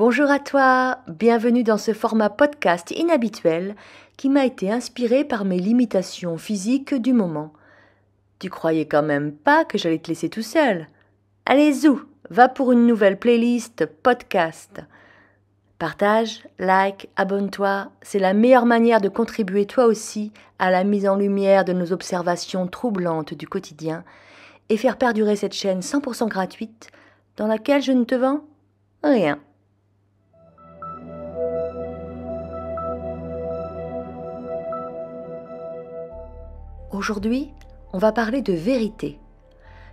Bonjour à toi, bienvenue dans ce format podcast inhabituel qui m'a été inspiré par mes limitations physiques du moment. Tu croyais quand même pas que j'allais te laisser tout seul? Allez zou, va pour une nouvelle playlist podcast. Partage, like, abonne-toi, c'est la meilleure manière de contribuer toi aussi à la mise en lumière de nos observations troublantes du quotidien et faire perdurer cette chaîne 100% gratuite dans laquelle je ne te vends rien. Aujourd'hui, on va parler de vérité.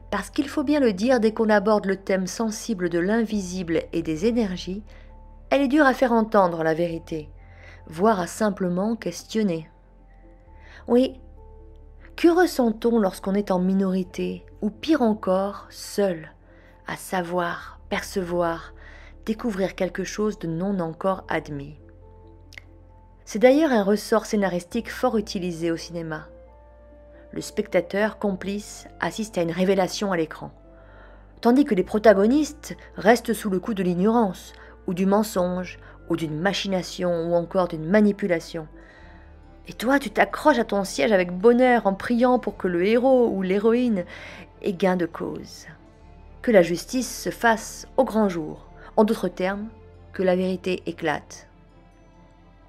Parce qu'il faut bien le dire, dès qu'on aborde le thème sensible de l'invisible et des énergies, elle est dure à faire entendre la vérité, voire à simplement questionner. Oui, que ressent-on lorsqu'on est en minorité, ou pire encore, seul, à savoir, percevoir, découvrir quelque chose de non encore admis? C'est d'ailleurs un ressort scénaristique fort utilisé au cinéma. Le spectateur complice assiste à une révélation à l'écran, tandis que les protagonistes restent sous le coup de l'ignorance, ou du mensonge, ou d'une machination, ou encore d'une manipulation. Et toi, tu t'accroches à ton siège avec bonheur en priant pour que le héros ou l'héroïne ait gain de cause. Que la justice se fasse au grand jour, en d'autres termes, que la vérité éclate.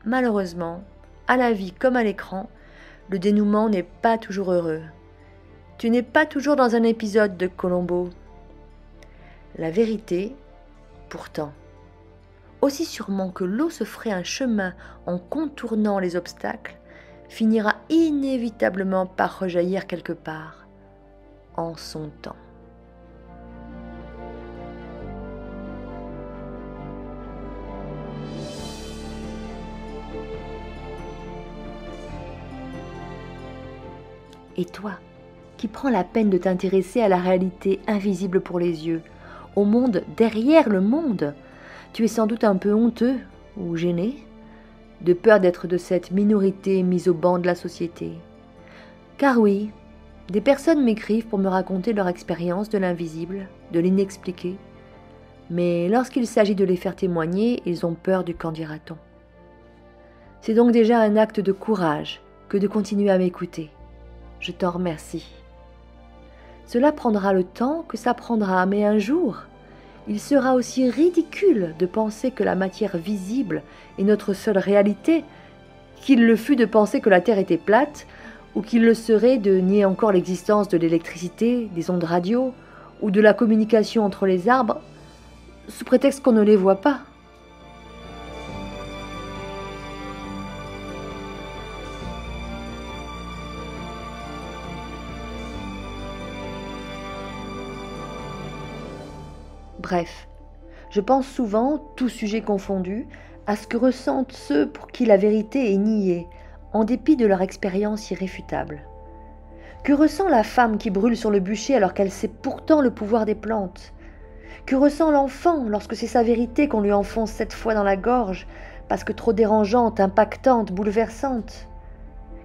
Malheureusement, à la vie comme à l'écran, le dénouement n'est pas toujours heureux. Tu n'es pas toujours dans un épisode de Columbo. La vérité, pourtant, aussi sûrement que l'eau se ferait un chemin en contournant les obstacles, finira inévitablement par rejaillir quelque part, en son temps. Et toi, qui prends la peine de t'intéresser à la réalité invisible pour les yeux, au monde derrière le monde, tu es sans doute un peu honteux ou gêné, de peur d'être de cette minorité mise au banc de la société. Car oui, des personnes m'écrivent pour me raconter leur expérience de l'invisible, de l'inexpliqué, mais lorsqu'il s'agit de les faire témoigner, ils ont peur du qu'en dira-t-on. C'est donc déjà un acte de courage que de continuer à m'écouter. Je t'en remercie. Cela prendra le temps que ça prendra, mais un jour, il sera aussi ridicule de penser que la matière visible est notre seule réalité, qu'il le fut de penser que la Terre était plate, ou qu'il le serait de nier encore l'existence de l'électricité, des ondes radio, ou de la communication entre les arbres, sous prétexte qu'on ne les voit pas. Bref, je pense souvent, tout sujet confondu, à ce que ressentent ceux pour qui la vérité est niée, en dépit de leur expérience irréfutable. Que ressent la femme qui brûle sur le bûcher alors qu'elle sait pourtant le pouvoir des plantes? Que ressent l'enfant lorsque c'est sa vérité qu'on lui enfonce 7 fois dans la gorge, parce que trop dérangeante, impactante, bouleversante?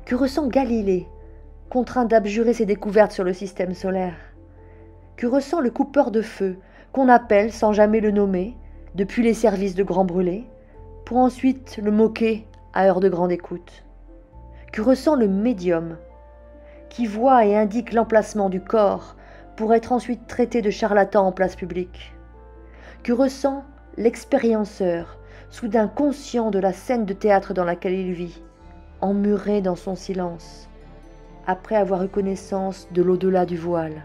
Que ressent Galilée, contraint d'abjurer ses découvertes sur le système solaire? Que ressent le coupeur de feu, qu'on appelle sans jamais le nommer, depuis les services de Grand Brûlé, pour ensuite le moquer à heure de grande écoute? Que ressent le médium, qui voit et indique l'emplacement du corps pour être ensuite traité de charlatan en place publique? Que ressent l'expérienceur, soudain conscient de la scène de théâtre dans laquelle il vit, emmuré dans son silence, après avoir eu connaissance de l'au-delà du voile?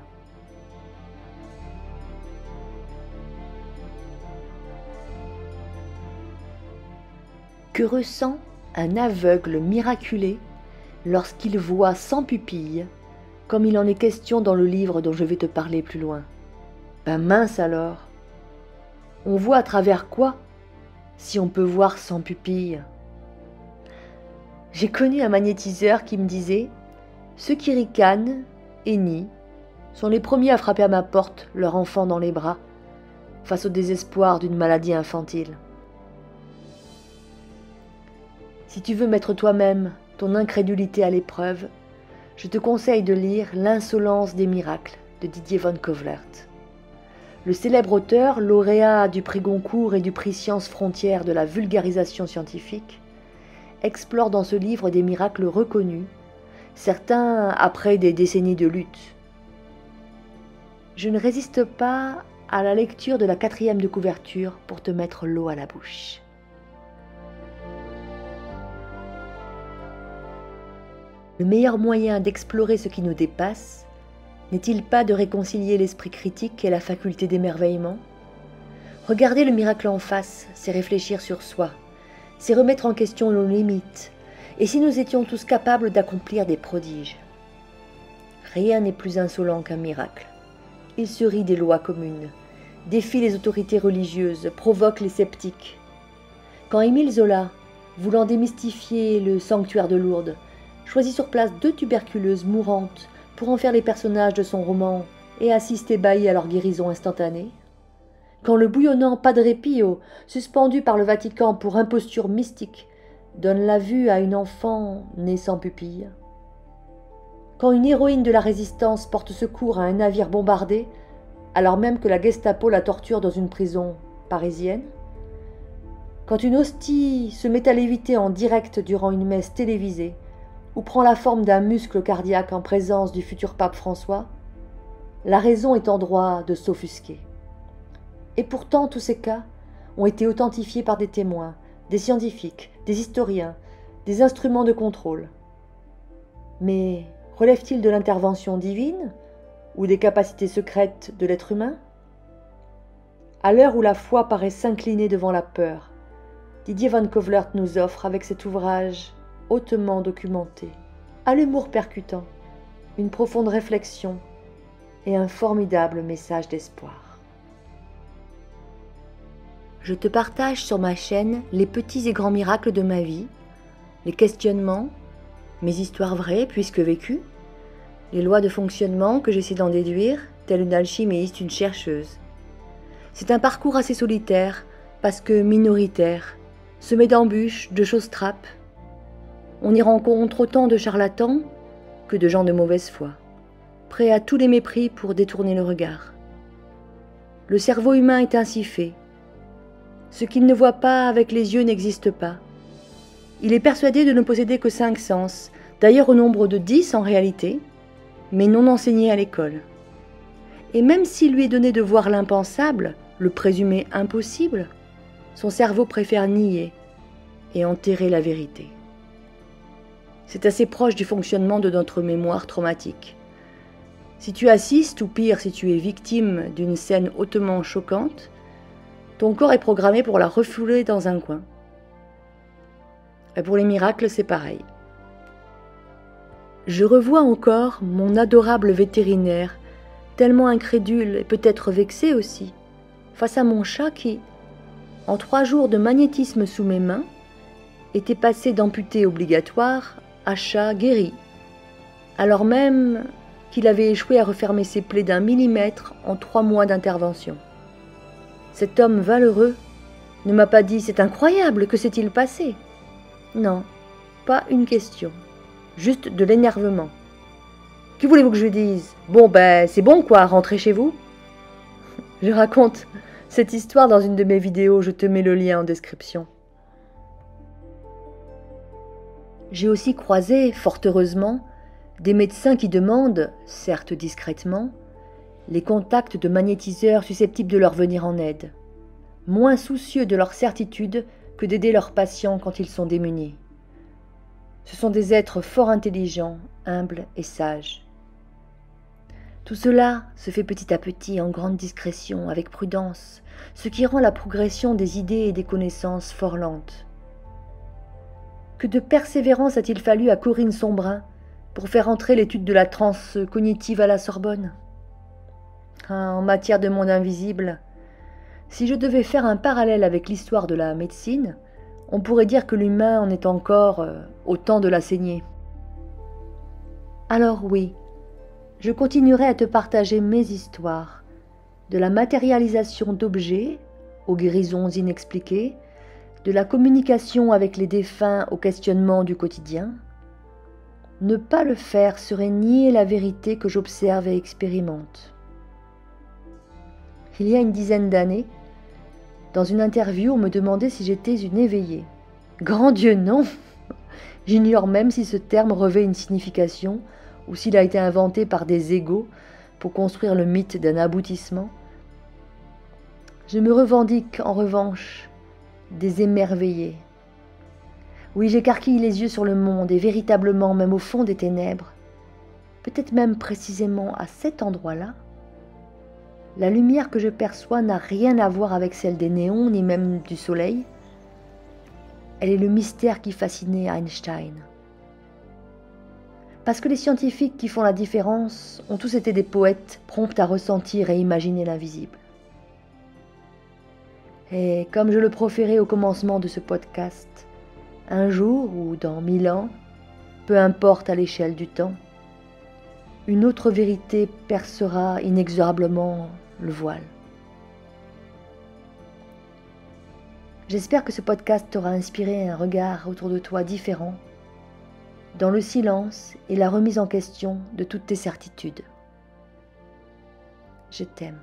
Que ressent un aveugle miraculé lorsqu'il voit sans pupille, comme il en est question dans le livre dont je vais te parler plus loin? Ben mince alors! On voit à travers quoi, si on peut voir sans pupille? J'ai connu un magnétiseur qui me disait « Ceux qui ricanent et nient sont les premiers à frapper à ma porte, leur enfant dans les bras, face au désespoir d'une maladie infantile. » Si tu veux mettre toi-même ton incrédulité à l'épreuve, je te conseille de lire L'insolence des miracles de Didier von Kovlert. Le célèbre auteur, lauréat du prix Goncourt et du prix Sciences Frontières de la vulgarisation scientifique, explore dans ce livre des miracles reconnus, certains après des décennies de lutte. Je ne résiste pas à la lecture de la 4e de couverture pour te mettre l'eau à la bouche. Le meilleur moyen d'explorer ce qui nous dépasse, n'est-il pas de réconcilier l'esprit critique et la faculté d'émerveillement? Regarder le miracle en face, c'est réfléchir sur soi, c'est remettre en question nos limites, et si nous étions tous capables d'accomplir des prodiges? Rien n'est plus insolent qu'un miracle. Il se rit des lois communes, défie les autorités religieuses, provoque les sceptiques. Quand Émile Zola, voulant démystifier le sanctuaire de Lourdes, choisit sur place 2 tuberculeuses mourantes pour en faire les personnages de son roman et assiste ébahi à leur guérison instantanée, quand le bouillonnant Padre Pio, suspendu par le Vatican pour imposture mystique, donne la vue à une enfant née sans pupille, quand une héroïne de la résistance porte secours à un navire bombardé, alors même que la Gestapo la torture dans une prison parisienne, quand une hostie se met à léviter en direct durant une messe télévisée, ou prend la forme d'un muscle cardiaque en présence du futur pape François, la raison est en droit de s'offusquer. Et pourtant, tous ces cas ont été authentifiés par des témoins, des scientifiques, des historiens, des instruments de contrôle. Mais relève-t-il de l'intervention divine ou des capacités secrètes de l'être humain? À l'heure où la foi paraît s'incliner devant la peur, Didier Van Cauwelaert nous offre avec cet ouvrage hautement documenté, à l'humour percutant, une profonde réflexion et un formidable message d'espoir. Je te partage sur ma chaîne les petits et grands miracles de ma vie, les questionnements, mes histoires vraies puisque vécues, les lois de fonctionnement que j'essaie d'en déduire, telle une alchimiste, une chercheuse. C'est un parcours assez solitaire, parce que minoritaire, semé d'embûches, de choses trappes. On y rencontre autant de charlatans que de gens de mauvaise foi, prêts à tous les mépris pour détourner le regard. Le cerveau humain est ainsi fait. Ce qu'il ne voit pas avec les yeux n'existe pas. Il est persuadé de ne posséder que 5 sens, d'ailleurs au nombre de 10 en réalité, mais non enseignés à l'école. Et même s'il lui est donné de voir l'impensable, le présumé impossible, son cerveau préfère nier et enterrer la vérité. C'est assez proche du fonctionnement de notre mémoire traumatique. Si tu assistes, ou pire, si tu es victime d'une scène hautement choquante, ton corps est programmé pour la refouler dans un coin. Et pour les miracles, c'est pareil. Je revois encore mon adorable vétérinaire, tellement incrédule et peut-être vexé aussi, face à mon chat qui, en 3 jours de magnétisme sous mes mains, était passé d'amputé obligatoire à chat guéri, alors même qu'il avait échoué à refermer ses plaies d'1 millimètre en 3 mois d'intervention. Cet homme valeureux ne m'a pas dit « C'est incroyable, que s'est-il passé ?» Non, pas une question, juste de l'énervement. « Que voulez-vous que je dise? Bon c'est bon quoi, rentrez chez vous ?» Je raconte cette histoire dans une de mes vidéos, je te mets le lien en description. J'ai aussi croisé, fort heureusement, des médecins qui demandent, certes discrètement, les contacts de magnétiseurs susceptibles de leur venir en aide, moins soucieux de leur certitude que d'aider leurs patients quand ils sont démunis. Ce sont des êtres fort intelligents, humbles et sages. Tout cela se fait petit à petit, en grande discrétion, avec prudence, ce qui rend la progression des idées et des connaissances fort lente. Que de persévérance a-t-il fallu à Corinne Sombrin pour faire entrer l'étude de la transe cognitive à la Sorbonne? En matière de monde invisible, si je devais faire un parallèle avec l'histoire de la médecine, on pourrait dire que l'humain en est encore au temps de la saignée. Alors oui, je continuerai à te partager mes histoires, de la matérialisation d'objets aux guérisons inexpliquées, de la communication avec les défunts au questionnement du quotidien. Ne pas le faire serait nier la vérité que j'observe et expérimente. Il y a une dizaine d'années, dans une interview, on me demandait si j'étais une éveillée. Grand Dieu, non! J'ignore même si ce terme revêt une signification ou s'il a été inventé par des égos pour construire le mythe d'un aboutissement. Je me revendique en revanche des émerveillés. Oui, j'écarquille les yeux sur le monde et véritablement, même au fond des ténèbres, peut-être même précisément à cet endroit-là, la lumière que je perçois n'a rien à voir avec celle des néons ni même du soleil. Elle est le mystère qui fascinait Einstein. Parce que les scientifiques qui font la différence ont tous été des poètes prompts à ressentir et imaginer l'invisible. Et comme je le proférais au commencement de ce podcast, un jour ou dans 1000 ans, peu importe à l'échelle du temps, une autre vérité percera inexorablement le voile. J'espère que ce podcast t'aura inspiré un regard autour de toi différent, dans le silence et la remise en question de toutes tes certitudes. Je t'aime.